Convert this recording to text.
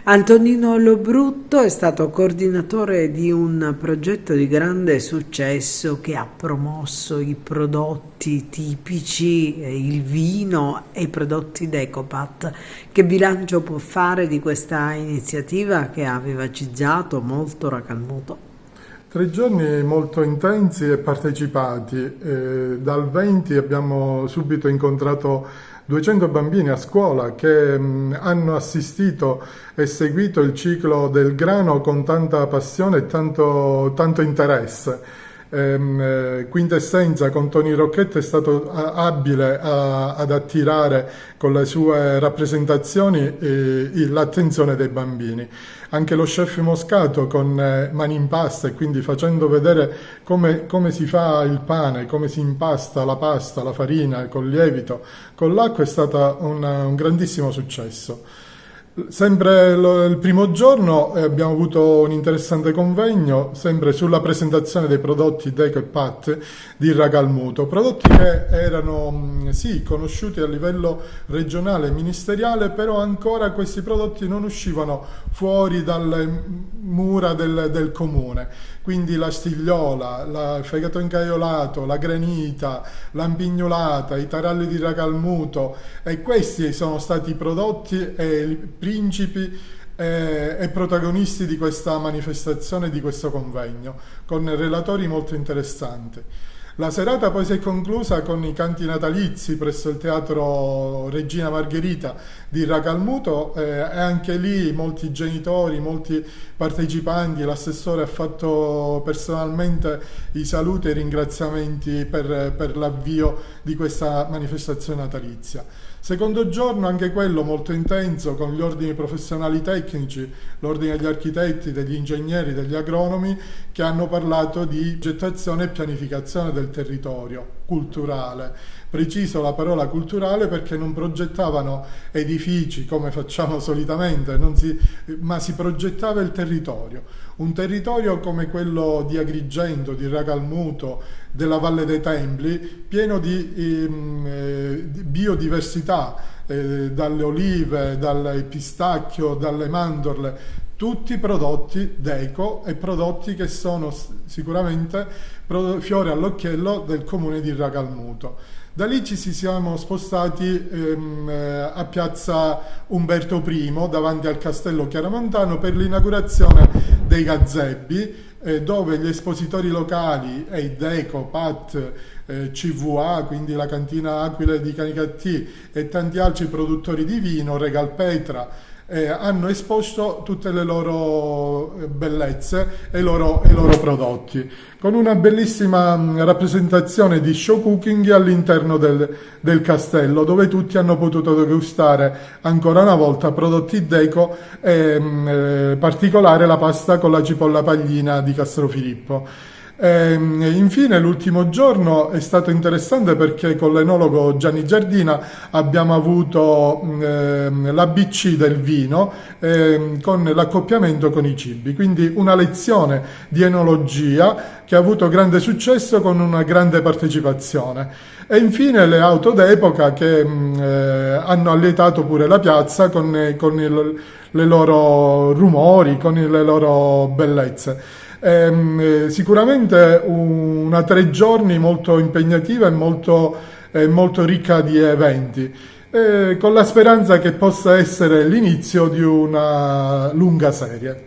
Antonino Lobrutto è stato coordinatore di un progetto di grande successo che ha promosso i prodotti tipici, il vino e i prodotti d'Ecopat. Che bilancio può fare di questa iniziativa che ha vivacizzato molto Racalmuto? 3 giorni molto intensi e partecipati. Dal 20 abbiamo subito incontrato 200 bambini a scuola che hanno assistito e seguito il ciclo del grano con tanta passione e tanto interesse. Quintessenza con Tony Rocchetti è stato abile ad attirare con le sue rappresentazioni l'attenzione dei bambini. Anche lo chef Moscato con mani in pasta e quindi facendo vedere come si fa il pane, come si impasta la pasta, la farina col lievito, con l'acqua è stato un grandissimo successo. Sempre il primo giorno abbiamo avuto un interessante convegno, sempre sulla presentazione dei prodotti Deco e Pat di Racalmuto, prodotti che erano sì conosciuti a livello regionale e ministeriale, però ancora questi prodotti non uscivano fuori dalle mura del comune. Quindi la stigliola, il fegato incaiolato, la granita, l'ampignolata, i taralli di Racalmuto, e questi sono stati i prodotti e i principi e protagonisti di questa manifestazione, di questo convegno, con relatori molto interessanti. La serata poi si è conclusa con i canti natalizi presso il Teatro Regina Margherita di Racalmuto e anche lì molti genitori, molti partecipanti, l'assessore ha fatto personalmente i saluti e i ringraziamenti per l'avvio di questa manifestazione natalizia. Secondo giorno, anche quello molto intenso, con gli ordini professionali tecnici, l'ordine degli architetti, degli ingegneri, degli agronomi, che hanno parlato di progettazione e pianificazione del territorio culturale. Preciso la parola culturale perché non progettavano edifici come facciamo solitamente, ma si progettava il territorio. Un territorio come quello di Agrigento, di Racalmuto, della Valle dei Templi, pieno di biodiversità, dalle olive, dal pistacchio, dalle mandorle, tutti prodotti d'eco e prodotti che sono sicuramente fiore all'occhiello del comune di Racalmuto. Da lì ci siamo spostati a piazza Umberto I, davanti al castello Chiaramontano, per l'inaugurazione dei gazebbi, dove gli espositori locali, Eideco, Pat, CVA, quindi la cantina Aquile di Canicattì, e tanti altri produttori di vino, Regalpetra, hanno esposto tutte le loro bellezze e i loro prodotti, con una bellissima rappresentazione di show cooking all'interno del castello, dove tutti hanno potuto degustare ancora una volta prodotti Deco, particolare la pasta con la cipolla paglina di Castrofilippo. Infine l'ultimo giorno è stato interessante perché con l'enologo Gianni Giardina abbiamo avuto l'ABC del vino, con l'accoppiamento con i cibi, quindi una lezione di enologia che ha avuto grande successo con una grande partecipazione. E infine le auto d'epoca che hanno allietato pure la piazza con le loro rumori, con le loro bellezze. Sicuramente una 3 giorni molto impegnativa e molto ricca di eventi, con la speranza che possa essere l'inizio di una lunga serie.